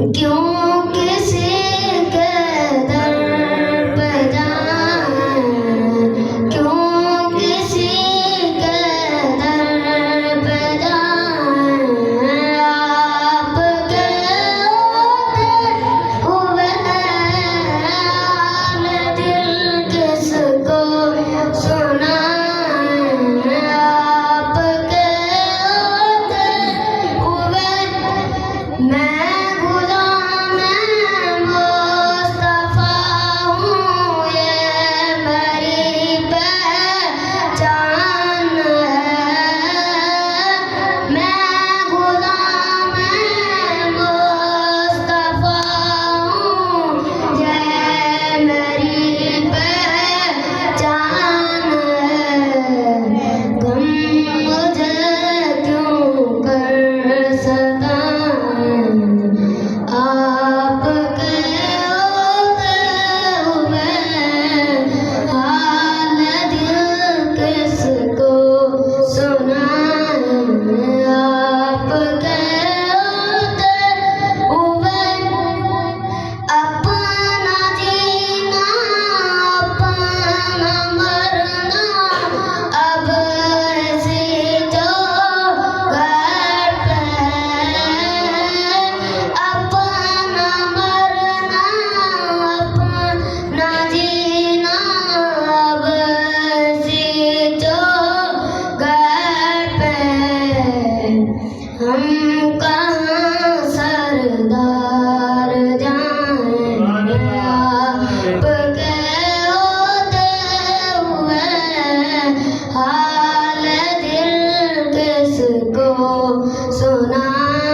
क्यों किसी के दर पे जाएं, क्यों किसी के दर पे जाएं, आपके होते हुए हाल दिल किसको सुनाएं,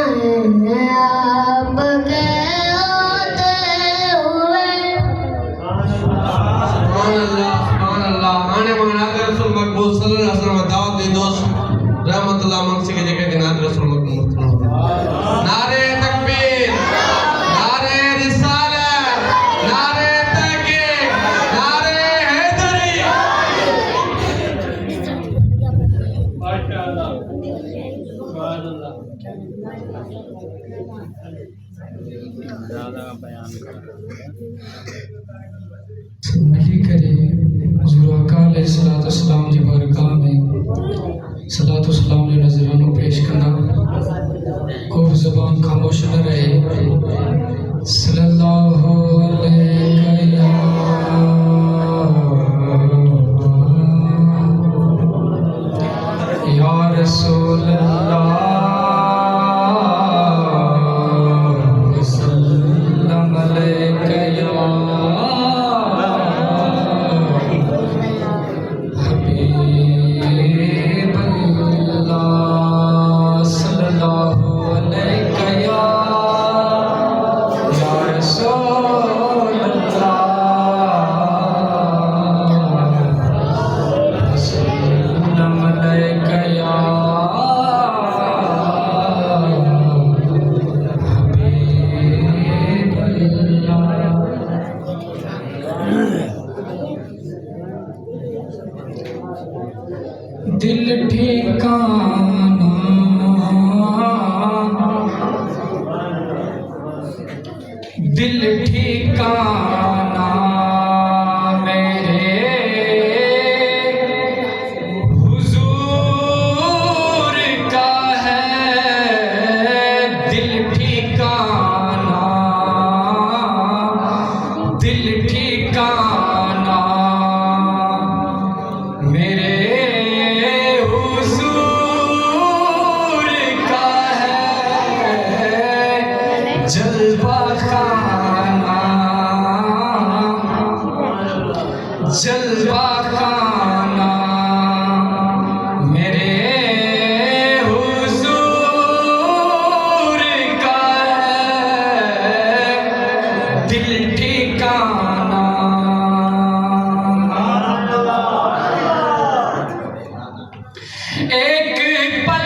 आपके होते हुए मैं नारे तकबीर, नारे रिसालत, नारे तहकीक, नारे हैदरी। वही करे हुज़ूर आका अलैहिस्सलाम जी बारगाह में सलातो सलाम ने नजरानों पेश करना को ज़बान खामोश न रहे। सल्लल्लाहु अलैहि या रसूल अल्लाह वसल्लम अलैका या दिल ठिकाना दिल ठिकाना मेरे हुजूर का है, दिल ठिकाना दिल ठिकाना मेरे जलवा खाना जलवा खाना मेरे हुजूर का है, दिल ठिकाना। एक पल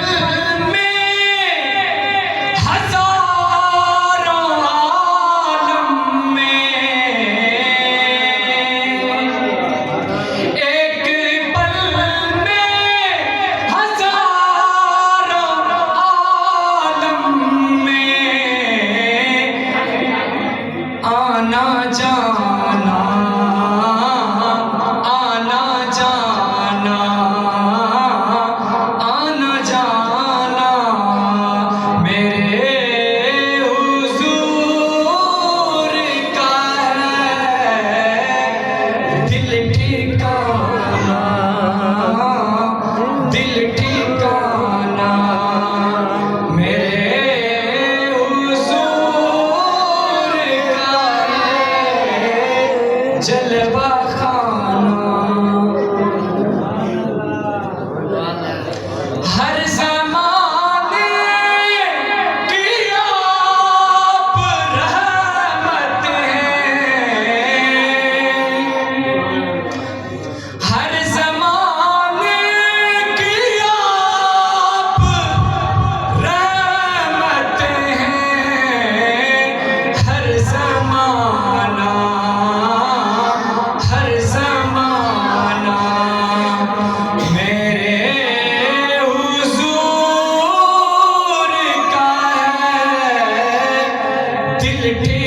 लिठी